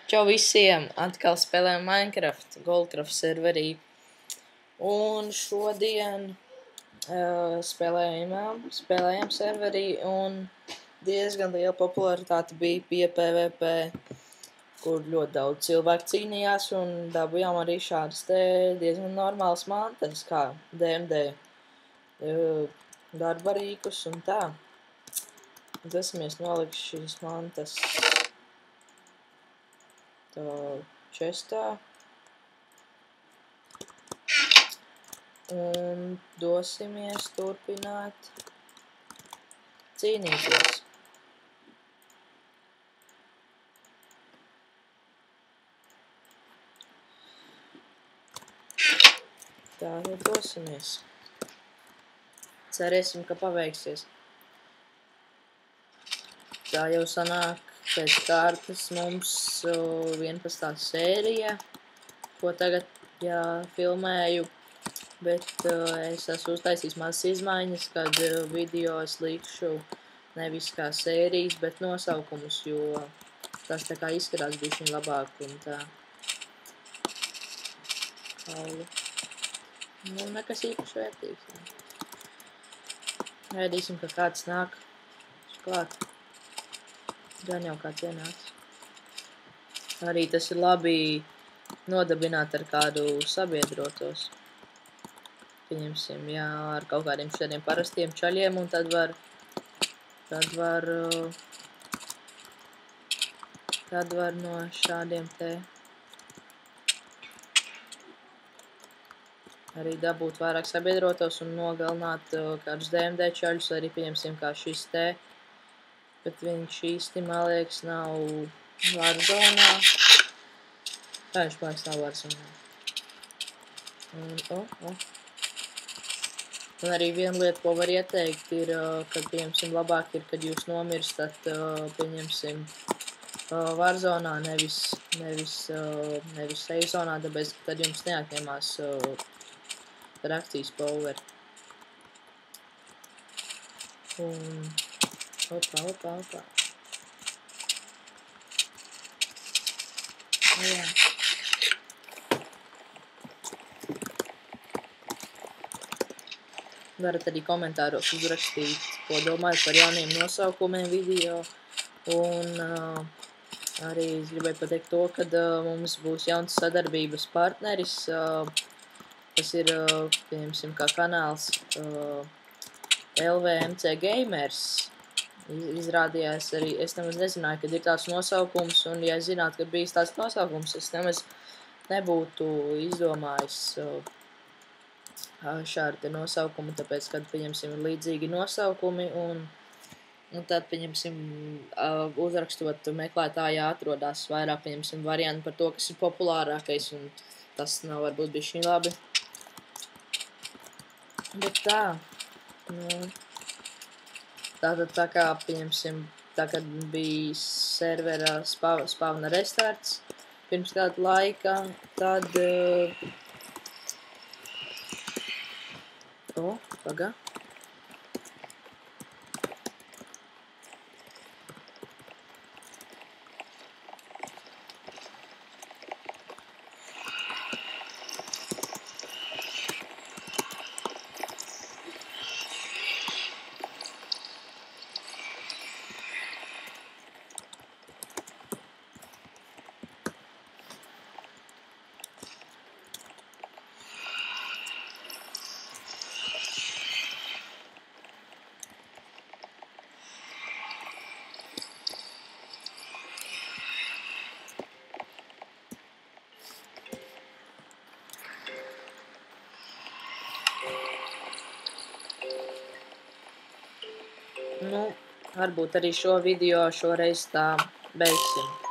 Čau visiem! Atkal spēlējam Minecraft Goldcraft serverī. Un šodien spēlējam serverī un diezgan liela popularitāte bija pie PvP, kur ļoti daudz cilvēku cīnījās un dabujām arī šādas te diezgan normālas mantas, kā DMD darba rīkus un tā. Un esamies nolikuši šīs mantas čestā un dosimies turpināt cīnīties. Tā jau dosimies. Cerēsim, ka paveiksies. Tā jau sanāk pēc kārtas mums 11. sērija, ko tagad filmēju, bet es esmu uztaisījis mazas izmaiņas, kad video es likšu nevis kā sērijas, bet nosaukumus, jo tas tā kā izskatās bišķiņ labāk un tā. Kauli. Nu, nekas īpaši vērtīgs. Gaidīsim, ka kāds nāk klāt. Gan jau kāds ienāks. Arī tas ir labi nodabināt ar kādu sabiedrotos. Pieņemsim, jā, ar kaut kādiem šādiem parastiem čaļiem, un tad var no šādiem te arī dabūt vairāk sabiedrotos un nogalināt kādus DMD čaļus, arī pieņemsim kā šis te, bet viņš īsti, man liekas, nav Warzonā. Kā viņš, man liekas, nav Warzonā. Un arī viena lieta, ko var ieteikt, ir, kad, pieņemsim, labāk ir, kad jūs nomirstat, pieņemsim, Warzonā, nevis Seizonā, tāpēc, tad jums neatņemās reakcijas power. Un Opā. Jā. Varat arī komentāros uzrakstīt, ko domājat par jauniem nosaukumiem video. Un arī es gribēju pateikt to, kad mums būs jauns sadarbības partneris, kas ir, pieņemsim, kā kanāls LVMC Gamers. Izrādījās arī, es nemaz nezināju, kad ir tāds nosaukums, un ja es zinātu, ka bijis tāds nosaukums, es nemaz nebūtu izdomājis šādu te nosaukumu, tāpēc, kad, pieņemsim, ir līdzīgi nosaukumi, un tad, pieņemsim, uzrakstot meklētājā atrodās vairāk, pieņemsim, varianti par to, kas ir populārākais, un tas nav varbūt bišķiņ labi. Bet tā, tātad tā kā, pieņemsim, tā kad bija servera spavna restarts pirms kāda laika, tad... Pagā. Nu, varbūt arī šo video šoreiz tā beigsim.